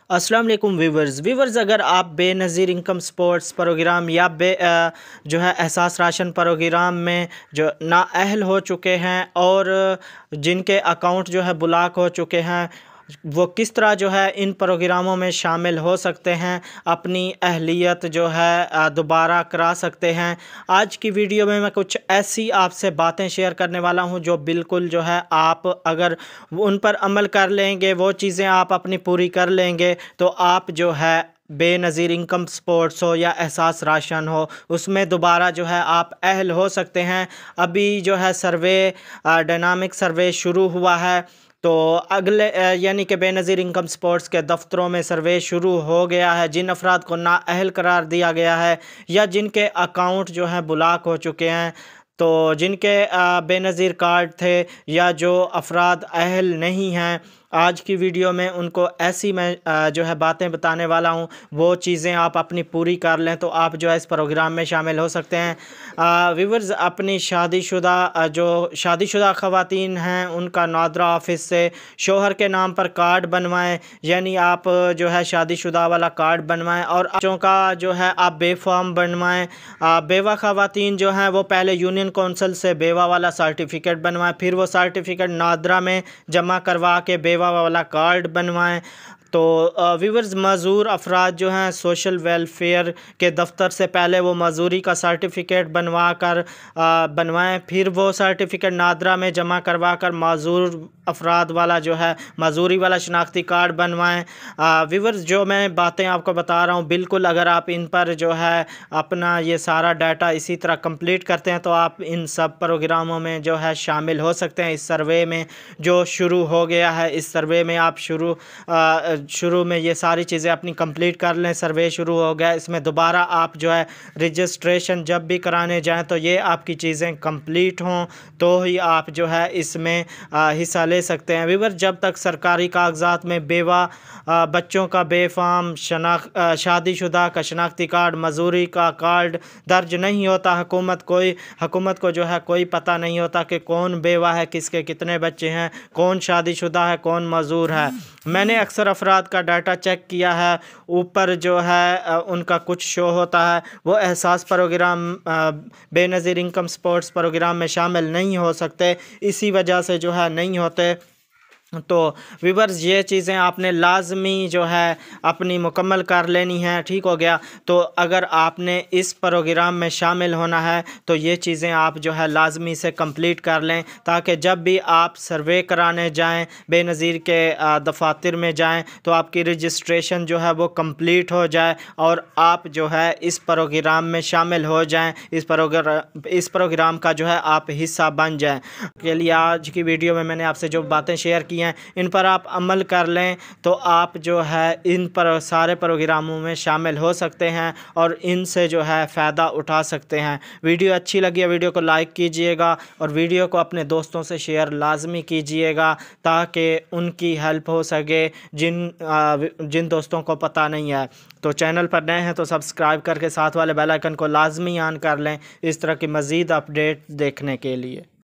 अस्सलाम वालेकुम व्यूवर्स अगर आप बेनज़ीर इनकम स्पोर्ट्स प्रोग्राम या जो है एहसास राशन प्रोग्राम में जो नाअहल हो चुके हैं और जिनके अकाउंट जो है ब्लॉक हो चुके हैं, वो किस तरह जो है इन प्रोग्रामों में शामिल हो सकते हैं, अपनी अहलियत जो है दोबारा करा सकते हैं। आज की वीडियो में मैं कुछ ऐसी आपसे बातें शेयर करने वाला हूं जो बिल्कुल जो है आप अगर उन पर अमल कर लेंगे, वो चीज़ें आप अपनी पूरी कर लेंगे, तो आप जो है बेनज़ीर इनकम स्पोर्ट्स हो या एहसास राशन हो, उसमें दोबारा जो है आप अहल हो सकते हैं। अभी जो है सर्वे, डायनामिक सर्वे शुरू हुआ है, तो अगले यानी कि बेनज़ीर इनकम स्पोर्ट्स के दफ्तरों में सर्वे शुरू हो गया है। जिन अफराद को नाअहल करार दिया गया है या जिनके अकाउंट जो हैं ब्लॉक हो चुके हैं, तो जिनके बेनज़ीर कार्ड थे या जो अफराद अहल नहीं हैं, आज की वीडियो में उनको ऐसी मैं जो है बातें बताने वाला हूँ, वो चीज़ें आप अपनी पूरी कर लें तो आप जो है इस प्रोग्राम में शामिल हो सकते हैं। व्यूवर्स, अपनी जो शादीशुदा ख़वातीन हैं उनका नादरा ऑफिस से शोहर के नाम पर कार्ड बनवाएं, यानी आप जो है शादीशुदा वाला कार्ड बनवाएं और बच्चों का जो है आप बेफॉर्म बनवाएं। बेवा ख़वातीन जो हैं वो पहले यूनियन कौंसिल से बेवा वाला सर्टिफिकेट बनवाएं, फिर वो सर्टिफिकेट नादरा में जमा करवा के बेवा वाला कार्ड बनवाएं। तो व्यूवर्स, मज़दूर अफराद जो हैं सोशल वेलफेयर के दफ्तर से पहले वो मज़दूरी का सर्टिफिकेट बनवाएं, फिर वो सर्टिफिकेट नादरा में जमा करवा कर मज़दूर अफराद वाला जो है मज़दूरी वाला शनाख्ती कार्ड बनवाएं। व्यूवर्स, जो मैं बातें आपको बता रहा हूँ, बिल्कुल अगर आप इन पर जो है अपना ये सारा डाटा इसी तरह कंप्लीट करते हैं तो आप इन सब प्रोग्रामों में जो है शामिल हो सकते हैं। इस सर्वे में जो शुरू हो गया है, इस सर्वे में आप शुरू में ये सारी चीज़ें अपनी कंप्लीट कर लें। सर्वे शुरू हो गया, इसमें दोबारा आप जो है रजिस्ट्रेशन जब भी कराने जाएं तो ये आपकी चीज़ें कंप्लीट हों तो ही आप जो है इसमें हिस्सा ले सकते हैं। व्यूअर, जब तक सरकारी कागजात में बेवा बच्चों का बेफाम, शादीशुदा का शनाख्ती कार्ड, मजदूरी का कार्ड दर्ज नहीं होता, हुकूमत को जो है कोई पता नहीं होता कि कौन बेवा है, किसके कितने बच्चे हैं, कौन शादीशुदा है, कौन मजदूर है। मैंने अक्सर अफराद का डाटा चेक किया है, ऊपर जो है उनका कुछ शो होता है, वो Ehsaas program Benazir income sports program में शामिल नहीं हो सकते, इसी वजह से जो है नहीं होते। तो व्यूअर्स, ये चीज़ें आपने लाजमी जो है अपनी मुकम्मल कर लेनी है। ठीक हो गया, तो अगर आपने इस प्रोग्राम में शामिल होना है तो ये चीज़ें आप जो है लाजमी से कंप्लीट कर लें, ताकि जब भी आप सर्वे कराने जाएं, बेनज़ीर के दफातर में जाएं, तो आपकी रजिस्ट्रेशन जो है वो कंप्लीट हो जाए और आप जो है इस प्रोग्राम में शामिल हो जाएं, इस प्रोग्राम का जो है आप हिस्सा बन जाएं। के लिए आज की वीडियो में मैंने आपसे जो बातें शेयर की, इन पर आप अमल कर लें तो आप जो है इन पर सारे प्रोग्रामों में शामिल हो सकते हैं और इनसे जो है फ़ायदा उठा सकते हैं। वीडियो अच्छी लगी है, वीडियो को लाइक कीजिएगा और वीडियो को अपने दोस्तों से शेयर लाजमी कीजिएगा ताकि उनकी हेल्प हो सके जिन दोस्तों को पता नहीं है। तो चैनल पर नए हैं तो सब्सक्राइब करके साथ वाले बेल आइकन को लाजमी ऑन कर लें इस तरह की मज़ीद अपडेट देखने के लिए।